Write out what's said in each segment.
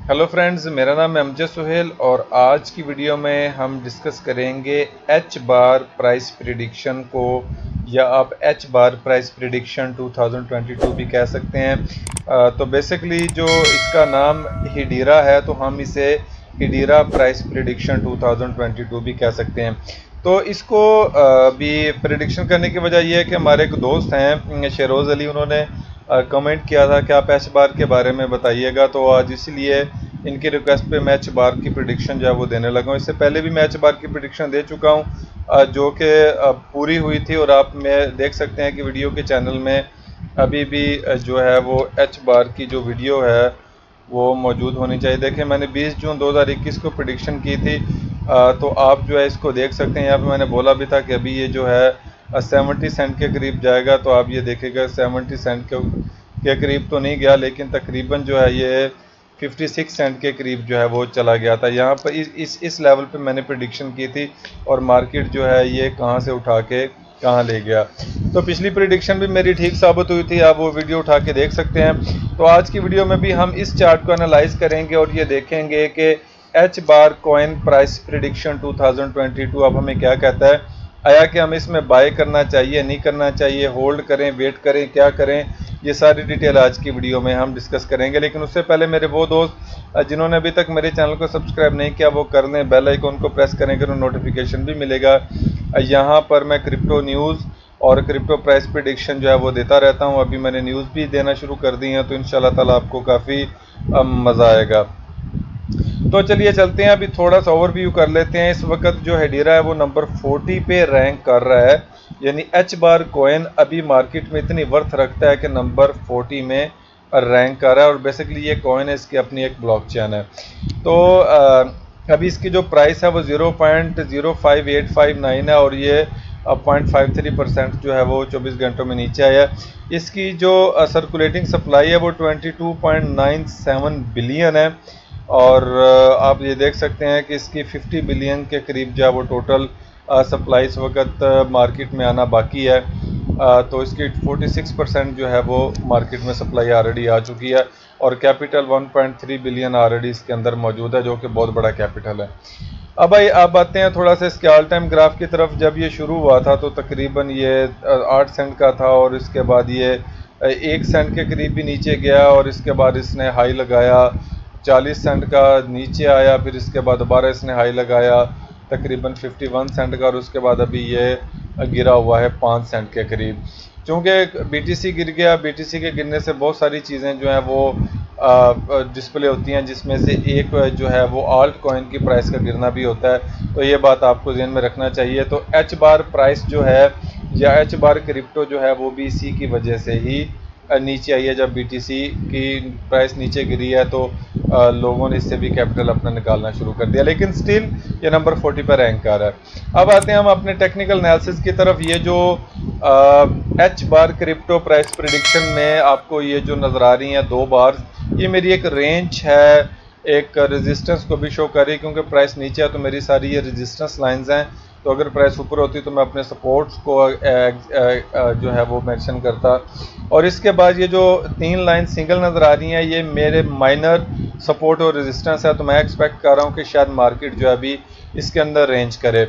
Hello friends, मेरा नाम है अमजद सुहेल और आज की वीडियो में हम डिस्कस करेंगे एच बार प्राइस प्रिडिक्शन को, या आप एच बार प्राइस प्रिडिक्शन 2022 भी कह सकते हैं। तो बेसिकली जो इसका नाम हिडीरा है, तो हम इसे हिडीरा प्राइस प्रिडिक्शन 2022 भी कह सकते हैं। तो इसको भी प्रिडिक्शन करने की वजह यह है कि हमारे एक दोस्त हैं शेरोज़ अली, उन्होंने कमेंट किया था कि आप एच बार के बारे में बताइएगा। तो आज इसलिए इनकी रिक्वेस्ट पे मैं एच बार की प्रिडिक्शन जो है वो देने लगा हूँ। इससे पहले भी मैं एच बार की प्रिडिक्शन दे चुका हूँ जो कि पूरी हुई थी, और आप में देख सकते हैं कि वीडियो के चैनल में अभी भी जो है वो एच बार की जो वीडियो है वो मौजूद होनी चाहिए। देखें, मैंने 20 जून 2021 को प्रिडिक्शन की थी, तो आप जो है इसको देख सकते हैं। यहाँ पे मैंने बोला भी था कि अभी ये जो है 70 सेंट के करीब जाएगा। तो आप ये देखेगा 70 सेंट के करीब तो नहीं गया, लेकिन तकरीबन जो है ये 56 सेंट के करीब जो है वो चला गया था। यहाँ पर इस लेवल पे मैंने प्रिडिक्शन की थी, और मार्केट जो है ये कहाँ से उठा के कहाँ ले गया। तो पिछली प्रिडिक्शन भी मेरी ठीक साबित हुई थी, आप वो वीडियो उठा के देख सकते हैं। तो आज की वीडियो में भी हम इस चार्ट को एनालाइज करेंगे और ये देखेंगे कि एच बार कॉइन प्राइस प्रिडिक्शन 2022 अब हमें क्या कहता है। आया कि हमें इसमें बाय करना चाहिए, नहीं करना चाहिए, होल्ड करें, वेट करें, क्या करें, ये सारी डिटेल आज की वीडियो में हम डिस्कस करेंगे। लेकिन उससे पहले मेरे वो दोस्त जिन्होंने अभी तक मेरे चैनल को सब्सक्राइब नहीं किया वो कर दें, बेल आइकन को प्रेस करेंगे तो नोटिफिकेशन भी मिलेगा। यहाँ पर मैं क्रिप्टो न्यूज़ और क्रिप्टो प्राइस प्रिडिक्शन जो है वो देता रहता हूँ। अभी मैंने न्यूज़ भी देना शुरू कर दी है, तो इंशाल्लाह ताला आपको काफ़ी मज़ा आएगा। तो चलिए चलते हैं, अभी थोड़ा सा ओवरव्यू कर लेते हैं। इस वक्त जो हिडीरा है वो नंबर 40 पे रैंक कर रहा है, यानी एच बार कॉइन अभी मार्केट में इतनी वर्थ रखता है कि नंबर 40 में रैंक कर रहा है। और बेसिकली ये कॉइन है, इसकी अपनी एक ब्लॉकचेन है। तो अभी इसकी जो प्राइस है वो 0.05859 है, और ये 0.53% जो है वो 24 घंटों में नीचे आया। इसकी जो सर्कुलेटिंग सप्लाई है वो 22.97 बिलियन है, और आप ये देख सकते हैं कि इसकी 50 बिलियन के करीब जो है वो टोटल सप्लाई इस वक्त मार्केट में आना बाकी है। तो इसकी 46% जो है वो मार्केट में सप्लाई ऑलरेडी आ चुकी है, और कैपिटल 1.3 बिलियन ऑलरेडी इसके अंदर मौजूद है, जो कि बहुत बड़ा कैपिटल है। अब भाई आप आते हैं थोड़ा सा इसके ऑल टाइम ग्राफ की तरफ। जब ये शुरू हुआ था तो तकरीबन ये 8 सेंट का था, और इसके बाद ये 1 सेंट के करीब भी नीचे गया, और इसके बाद इसने हाई लगाया 40 सेंट का, नीचे आया, फिर इसके बाद दोबारा इसने हाई लगाया तकरीबन 51 सेंट का, और उसके बाद अभी ये गिरा हुआ है 5 सेंट के करीब। चूँकि बीटीसी गिर गया, बीटीसी के गिरने से बहुत सारी चीज़ें जो हैं वो डिस्प्ले होती हैं, जिसमें से एक जो है वो आल्ट कॉइन की प्राइस का गिरना भी होता है। तो ये बात आपको ध्यान में रखना चाहिए। तो एच बार प्राइस जो है, या एच बार क्रिप्टो जो है, वो भी इसी की वजह से ही नीचे आई है। जब बीटीसी की प्राइस नीचे गिरी है तो लोगों ने इससे भी कैपिटल अपना निकालना शुरू कर दिया, लेकिन स्टिल ये नंबर 40 पर रैंक कर रहा है। अब आते हैं हम अपने टेक्निकल एनालिसिस की तरफ। ये जो एच बार क्रिप्टो प्राइस प्रिडिक्शन में आपको ये जो नज़र आ रही हैं 2 बार, ये मेरी एक रेंज है, एक रेजिस्टेंस को भी शो कर रही है, क्योंकि प्राइस नीचे है तो मेरी सारी ये रेजिस्टेंस लाइंस हैं। तो अगर प्राइस ऊपर होती तो मैं अपने सपोर्ट्स को जो है वो मेंशन करता। और इसके बाद ये जो 3 लाइन सिंगल नज़र आ रही हैं, ये मेरे माइनर सपोर्ट और रेजिस्टेंस है। तो मैं एक्सपेक्ट कर रहा हूँ कि शायद मार्केट जो है अभी इसके अंदर रेंज करे।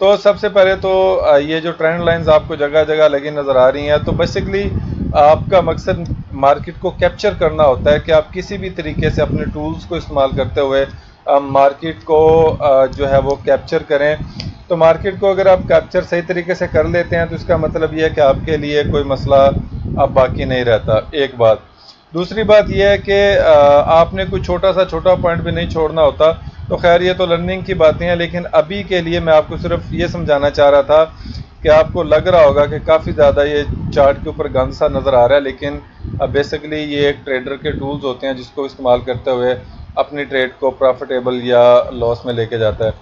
तो सबसे पहले तो ये जो ट्रेंड लाइंस आपको जगह जगह लगी नज़र आ रही हैं, तो बेसिकली आपका मकसद मार्केट को कैप्चर करना होता है कि आप किसी भी तरीके से अपने टूल्स को इस्तेमाल करते हुए मार्केट को जो है वो कैप्चर करें। तो मार्केट को अगर आप कैप्चर सही तरीके से कर लेते हैं तो इसका मतलब ये है कि आपके लिए कोई मसला अब बाकी नहीं रहता, एक बात। दूसरी बात यह है कि आपने कोई छोटा पॉइंट भी नहीं छोड़ना होता। तो खैर ये तो लर्निंग की बातें हैं, लेकिन अभी के लिए मैं आपको सिर्फ ये समझाना चाह रहा था कि आपको लग रहा होगा कि काफ़ी ज़्यादा ये चार्ट के ऊपर गंद सा नज़र आ रहा है, लेकिन बेसिकली ये एक ट्रेडर के टूल्स होते हैं जिसको इस्तेमाल करते हुए अपनी ट्रेड को प्रॉफिटेबल या लॉस में लेके जाता है।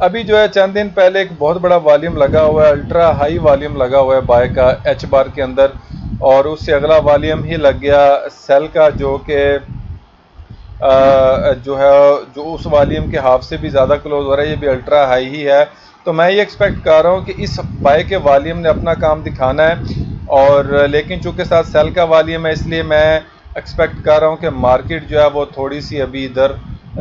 अभी जो है चंद दिन पहले एक बहुत बड़ा वॉल्यूम लगा हुआ है, अल्ट्रा हाई वॉल्यूम लगा हुआ है बाय का एच बार के अंदर, और उससे अगला वॉल्यूम ही लग गया सेल का, जो कि जो है जो उस वॉल्यूम के हाफ से भी ज़्यादा क्लोज हो रहा है। ये भी अल्ट्रा हाई ही है। तो मैं ये एक्सपेक्ट कर रहा हूँ कि इस बाय के वॉल्यूम ने अपना काम दिखाना है, और लेकिन चूँकि साथ सेल का वॉल्यूम है, इसलिए मैं एक्सपेक्ट कर रहा हूँ कि मार्केट जो है वो थोड़ी सी अभी इधर